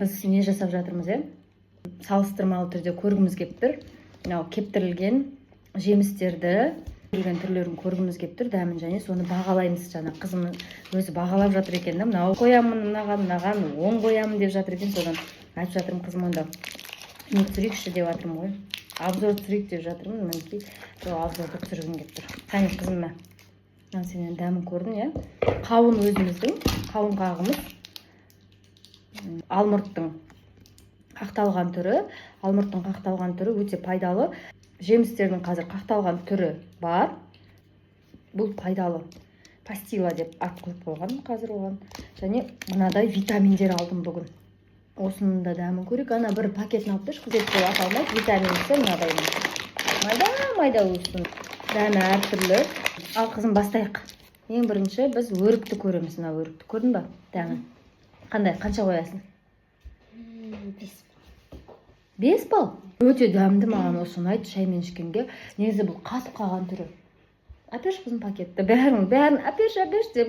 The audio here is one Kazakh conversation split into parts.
Біз не жасап жатырмыз, салыстырмалы түрде көргіміз келіп тұр. Мынау кептірілген жемістерді түрлерін көргіміз келіп тұр, дәмін, және соны бағалаймыз. Жаңа қызым өзі бағалап жатыр екен да, мынау қоямын, мынаған 10 қоямын деп жатыр екен. Содан айтып жатырмын, қызым онда не түсірейікші деп жатырмын ғой. Обзор түсірейік деп жатырмын. Мінекей обзорды түсіргім келіп тұр. Қане қызым, мен сенен дәмін көрдім, қауын өзіміздің, қауын қағымыз. Алмұрттың қақталған түрі өте пайдалы. Жемістердің қазір қақталған түрі бар. Бұл пайдалы. Пастила деп ат қойып қойған қазір оған. Және мынадай витаминдер алдым бүгін. Осының да дәмін көрейік. Ана бір пакетін алып берші, күзет болып аталмайды. Витаминсі мынадай. Майда өсін. Дәмі әртүрлі. Ал қызым, бастайық. Ең бірінші біз өрікті көреміз. Мына өрікті көрдің ба? Дәмі. Қандай, қанша қоясың? 5 балл. Өте дәмді, маған осы ұнайды шаймен ішкенге. Негізі бұл қатып қалған түрі. Әперші біздің пакетті. Бәрін әперші деп.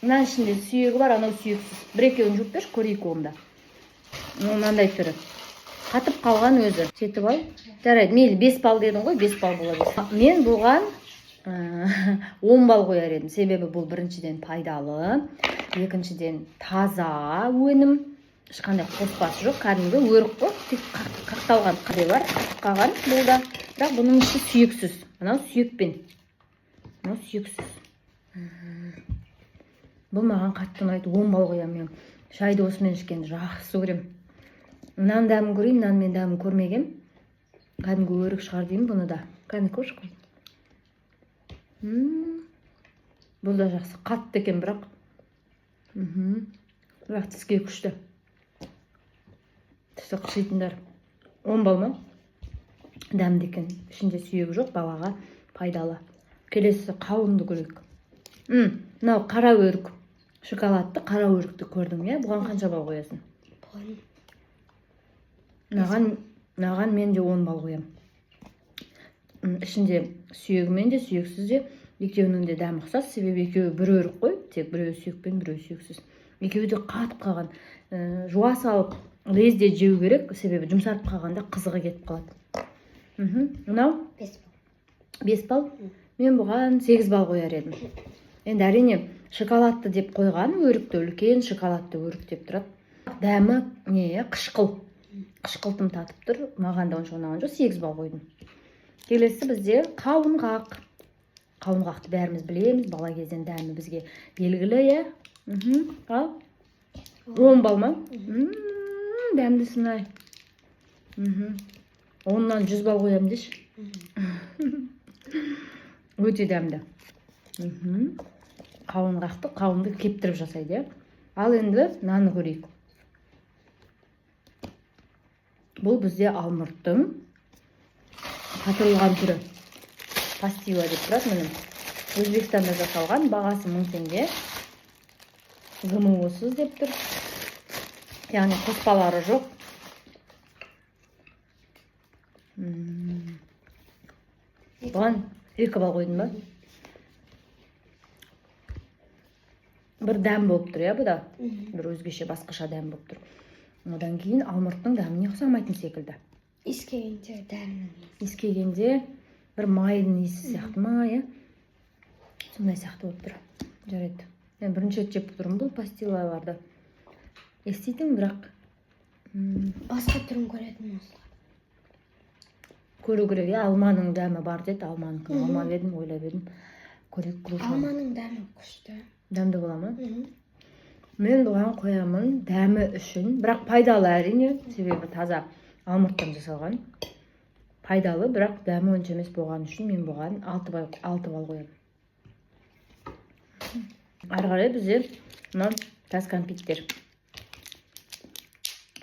Мынаның ішінде сүйегі бар, анау сүйексіз. Бір-екеуін жуып берші, көрейік онда. Мынандай түрі. Қатып қалған өзі. 7 балл. Жарайды, мейлі 5 балл дедің ғой, 5 балл болады. Мен бұған 10 балл қояр едім. Себебі бұл біріншіден пайдалы, екіншіден таза өнім. Ешқандай қоспасы жоқ, кәдімгі өрік қой, тек қақталған қыры бар, қаққан бұл да. Бірақ бұның іші сүйексіз. Мынау сүйекпен. Мынау сүйексіз. Бұл маған қатты ұнайды, 10 балл қоямын. Мен шайды осымен ішкенді жақсы көрем. Мынаның дәмін көрейін, мынаның мен дәмін көрмегем. Кәдімгі өрік шығар деймін бұны да. Кәдімгі көш қой. Бұл да жақсы, қатты екен бірақ. Бірақ тіске күшті. Тісі қышитындар. 10 балл ма? Дәмді екен. Ішінде сүйегі жоқ, балаға пайдалы. Келесі қауынды көрейік. Мынау қара өрік. Шоколадты қара өрікті көрдің, бұған қанша балл қоясың? Мынаған мен де 10 балл қоям. Ішінде сүйегімен де сүйексіз де екеуінің де дәмі ұқсас. Себебі екеуі бір өрік қой, тек біреуі сүйекпен, біреуі сүйексіз. Екеуі де қатып қалған. Жуа салып лезде жеу керек, себебі жұмсарып қалғанда қызығы кетіп қалады. Мынау 5 балл. Мен бұған 8 балл қояр едім. Енді әрине шоколадты деп қойған, өрікті үлкен шоколадты өрік деп тұрады. Дәмі қышқыл. Қышқылтым татып тұр. Маған да онша ұнаған жоқ, 8 балл қойдым. Келесі бізде қауынғақ. Қауынғақты бәріміз білеміз, бала кезден дәмі бізге белгілі, Ал 10 балл ма? Дәмді сынай. 10-нан 100 балл қоям деші. Өте дәмді. Қауынды кептіріп жасайды. Ал енді наны көрейік. Бұл бізде алмұрттың қатырылған түрі. Пастила деп тұрады, мінім. Өзбекстанда жасалған, бағасы 1000 теңге. ГМО-сыз деп тұр. Яғни қоспалары жоқ. Бұған 2 балл қойдың ба? Бір дәм болып тұр, бұда? Бір өзгеше басқаша дәм болып тұр. Одан кейін алмұрттың дәміне ұқсамайтын секілді. Искегенде дәмін. Искегенде бір майдың иісі сияқты ма, сондай сияқты болып тұр. Жарайды. Мен бірінші жеп тұрмын бұл пастилаларды. Естейтін, бірақ Басқа түрін көретін осылар. Көру керек, алманың дәмі бар деді, алманың алма едім, ойлап едім. Көрек Алманың дәмі күшті. Дәмді бола ма? Мен бұған қоямын дәмі үшін, бірақ пайдалы әрине, себебі таза алмұрттан жасалған. Пайдалы, бірақ дәмі онша емес болған үшін мен бұған 6 балл қоямын. Ары қарай бізде мынау тас кәмпиттер.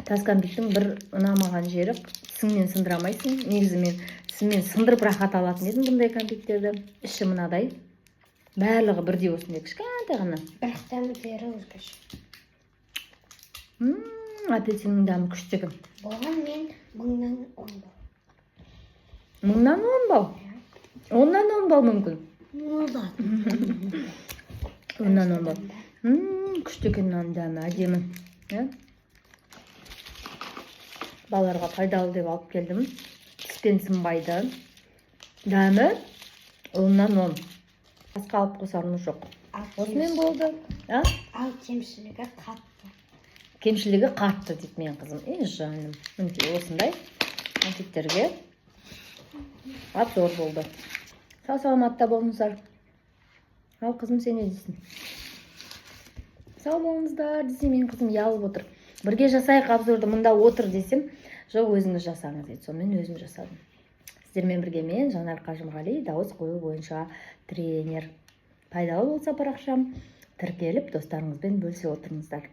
Тас кәмпиттің бір ұнамаған жері, сіңмен сындырамайсың. Негізі мен сіңмен сындырып рахат алатын едім бұндай кәмпиттерді. Іші мынадай. Барлығы бірдей осындай кішкентай ғана. Бірақ дәмі бері өзгеше. Апельсиннің дәмі күшті. Болған мен 1000-нан 10 балл. 1000-нан 10 балл? 10-нан 10 балл мүмкін. 10-нан 10 балл. Күшті екен мынаның дәмі, әдемі. балаларға пайдалы деп алып келдім. Тіспен сынбайды. Дәмі 10-нан 10. Басқа алып қосарым жоқ. Осымен болды. Ал кемшілігі қатты. Кемшілігі қатты дейді менің қызым. Жаным. Мінекей осындай әнтектерге обзор болды. Сау саламатта болыңыздар. Ал қызым, сен не дейсің? Сау болыңыздар десем, менің қызым ұялып отыр. Бірге жасайық обзорды, мұнда отыр десем, жоқ, өзіңіз жасаңыз дейді. Сонымен өзім жасадым. Сіздермен бірге мен Жанар Қажымғали, дауыс қою бойынша тренер. Пайдалы болса парақшам, тіркеліп достарыңызбен бөлісе отырыңыздар.